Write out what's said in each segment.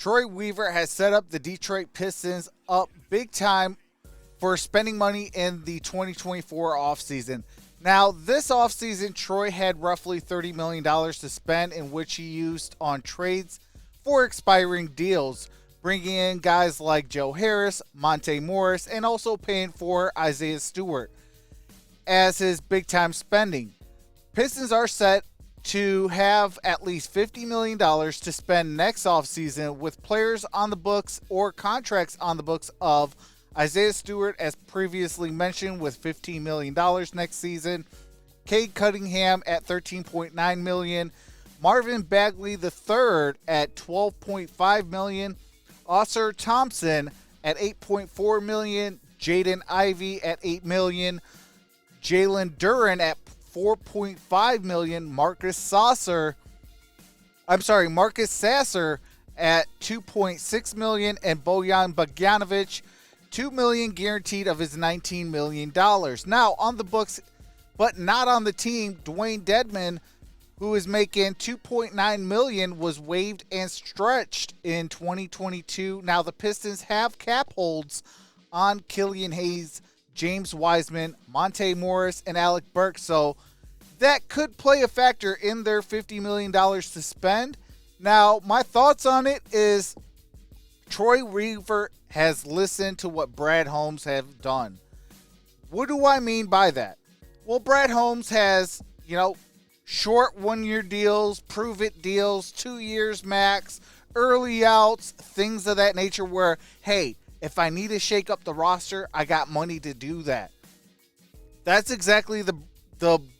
Troy Weaver has set up the Detroit Pistons up big time for spending money in the 2024 offseason. Now, this offseason, Troy had roughly $30 million to spend, in which he used on trades for expiring deals, bringing in guys like Joe Harris, Monte Morris, and also paying for Isaiah Stewart as his big-time spending. Pistons are set to have at least $50 million to spend next offseason with players on the books or contracts on the books of Isaiah Stewart, as previously mentioned, with $15 million next season. Cade Cunningham at $13.9 million. Marvin Bagley III at $12.5 million. Oscar Thompson at $8.4 million. Jaden Ivey at $8 million. Jalen Duren at $4.5 million. Marcus Sasser at $2.6 million. And Bojan Bogdanovic, $2 million guaranteed of his $19 million. Now, on the books, but not on the team, Dwayne Dedman, who is making $2.9 million, was waived and stretched in 2022. Now, the Pistons have cap holds on Killian Hayes, James Wiseman, Monte Morris, and Alec Burks, so that could play a factor in their $50 million to spend. Now, my thoughts on it is Troy Weaver has listened to what Brad Holmes have done. What do I mean by that? Well, Brad Holmes has, short one-year deals, prove-it deals, 2 years max, early outs, things of that nature where, hey, if I need to shake up the roster, I got money to do that. That's exactly the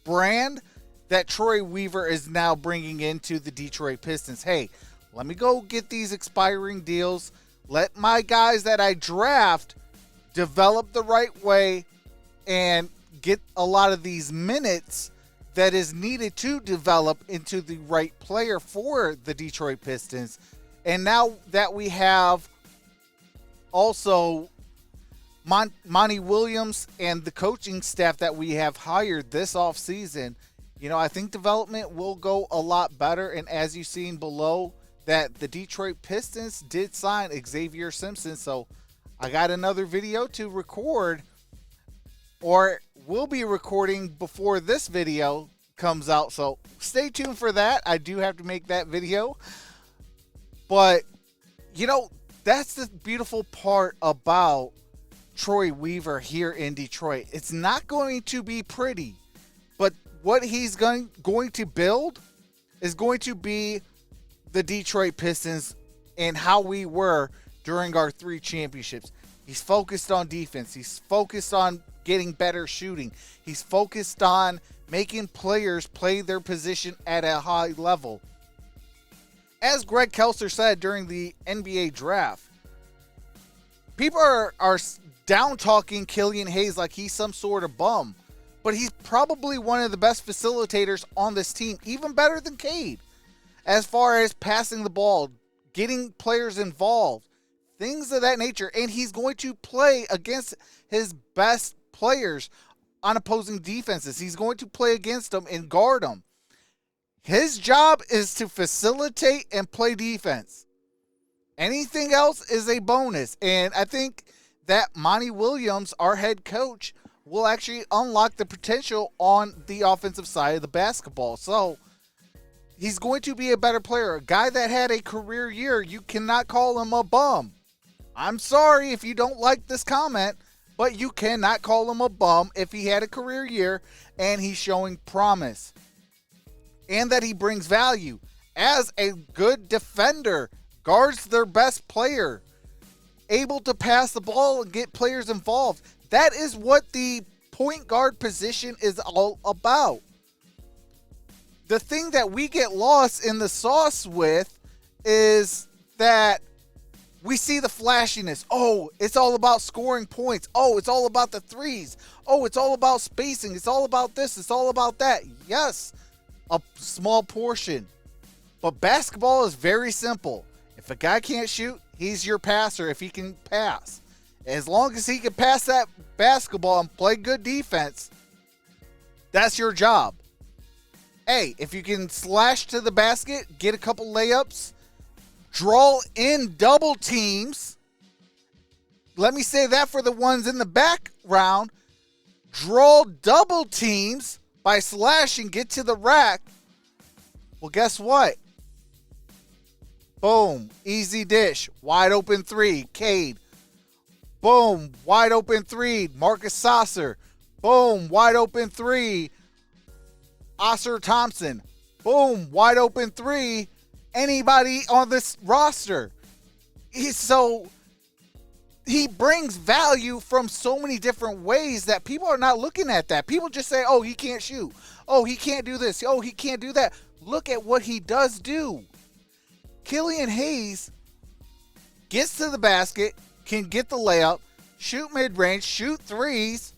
brand that Troy Weaver is now bringing into the Detroit Pistons. Hey, let me go get these expiring deals. Let my guys that I draft develop the right way and get a lot of these minutes that is needed to develop into the right player for the Detroit Pistons. And now that we have also Monty Williams and the coaching staff that we have hired this offseason, I think development will go a lot better. And as you've seen below, that the Detroit Pistons did sign Xavier Simpson. So I got another video to record, or will be recording before this video comes out. So stay tuned for that. I do have to make that video. But, that's the beautiful part about Troy Weaver here in Detroit. It's not going to be pretty, but what he's going to build is going to be the Detroit Pistons and how we were during our 3 championships. He's focused on defense. He's focused on getting better shooting. He's focused on making players play their position at a high level. As Greg Kelser said during the NBA draft, people are down-talking Killian Hayes like he's some sort of bum, but he's probably one of the best facilitators on this team, even better than Cade, as far as passing the ball, getting players involved, things of that nature. And he's going to play against his best players on opposing defenses. He's going to play against them and guard them. His job is to facilitate and play defense. Anything else is a bonus. And I think that Monty Williams, our head coach, will actually unlock the potential on the offensive side of the basketball. So he's going to be a better player. A guy that had a career year, you cannot call him a bum. I'm sorry if you don't like this comment, but you cannot call him a bum if he had a career year and he's showing promise. And that he brings value as a good defender, guards their best player, able to pass the ball and get players involved. That is what the point guard position is all about. The thing that we get lost in the sauce with is that we see the flashiness. Oh, it's all about scoring points. Oh, it's all about the threes. Oh, it's all about spacing. It's all about this. It's all about that. Yes, a small portion. But basketball is very simple. If a guy can't shoot, he's your passer if he can pass. As long as he can pass that basketball and play good defense, that's your job. Hey, if you can slash to the basket, get a couple layups, draw in double teams. Let me say that for the ones in the background. Draw double teams by slashing, get to the rack. Well, guess what? Boom. Easy dish. Wide open three. Cade. Boom. Wide open three. Marcus Sasser. Boom. Wide open three. Oscar Thompson. Boom. Wide open three. Anybody on this roster. He brings value from so many different ways that people are not looking at that. People just say, oh, he can't shoot. Oh, he can't do this. Oh, he can't do that. Look at what he does do. Killian Hayes gets to the basket, can get the layup, shoot mid-range, shoot threes.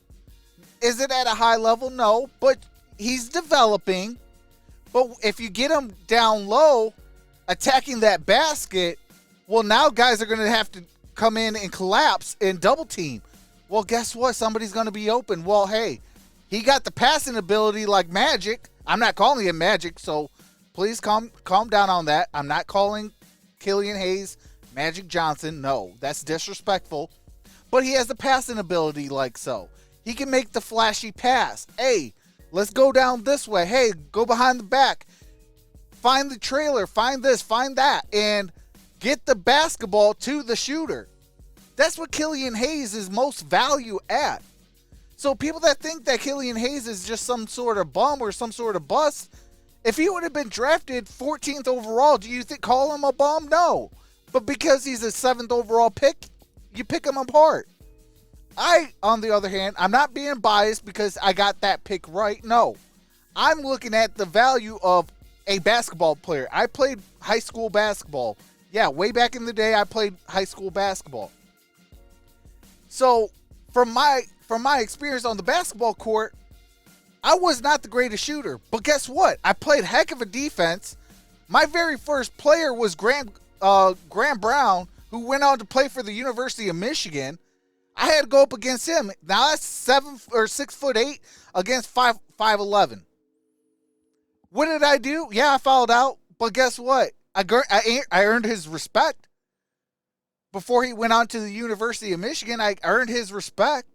Is it at a high level? No, but he's developing. But if you get him down low, attacking that basket, well, now guys are going to have to come in and collapse and double team. Well, guess what? Somebody's going to be open. Well, hey, he got the passing ability like Magic. I'm not calling him Magic, so please calm down on that. I'm not calling Killian Hayes Magic Johnson. No, that's disrespectful. But he has the passing ability like so. He can make the flashy pass. Hey, let's go down this way. Hey, go behind the back. Find the trailer. Find this. Find that. And get the basketball to the shooter. That's what Killian Hayes is most value at. So people that think that Killian Hayes is just some sort of bum or some sort of bust, if he would have been drafted 14th overall, do you think call him a bum? No. But because he's a 7th overall pick, you pick him apart. I, on the other hand, I'm not being biased because I got that pick right. No. I'm looking at the value of a basketball player. I played high school basketball. Yeah, way back in the day, I played high school basketball. So, from my experience on the basketball court, I was not the greatest shooter. But guess what? I played heck of a defense. My very first player was Graham Brown, who went on to play for the University of Michigan. I had to go up against him. Now that's 6'8" against 5'11". What did I do? Yeah, I fouled out. But guess what? I earned his respect. Before he went on to the University of Michigan, I earned his respect.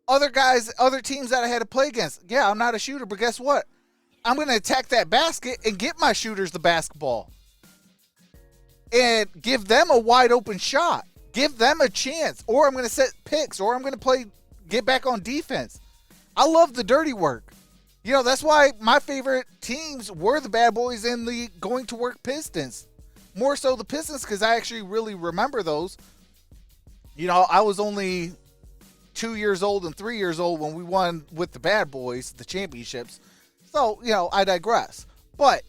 Other guys, other teams that I had to play against, yeah, I'm not a shooter, but guess what? I'm going to attack that basket and get my shooters the basketball. And give them a wide open shot. Give them a chance. Or I'm going to set picks. Or I'm going to get back on defense. I love the dirty work. You know, that's why my favorite teams were the Bad Boys and the Going to Work Pistons. More so the Pistons because I actually really remember those. You know, I was only 2 years old and 3 years old when we won with the Bad Boys, the championships. So, you know, I digress. But,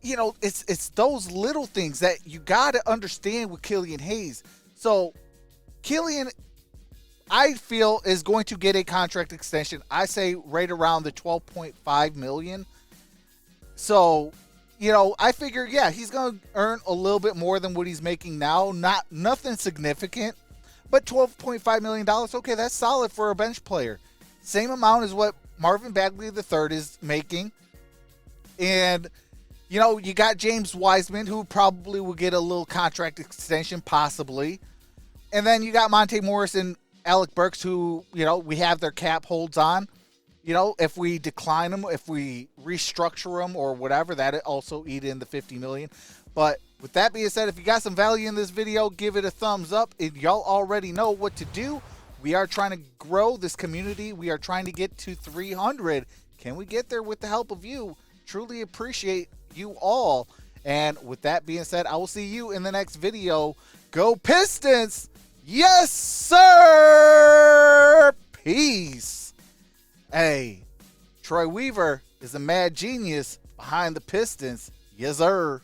you know, it's those little things that you got to understand with Killian Hayes. So, Killian, I feel, is going to get a contract extension. I say right around the $12.5 million. So, you know, I figure, yeah, he's going to earn a little bit more than what he's making now. Nothing significant. But $12.5 million, okay, that's solid for a bench player. Same amount as what Marvin Bagley III is making. And, you know, you got James Wiseman, who probably will get a little contract extension, possibly. And then you got Monte Morris and Alec Burks, who, you know, we have their cap holds on. You know, if we decline them, if we restructure them or whatever, that also eat in the $50 million. But with that being said, if you got some value in this video, give it a thumbs up. And y'all already know what to do. We are trying to grow this community. We are trying to get to 300. Can we get there with the help of you? Truly appreciate you all. And with that being said, I will see you in the next video. Go Pistons! Yes, sir! Peace. Hey, Troy Weaver is a mad genius behind the Pistons. Yes, sir.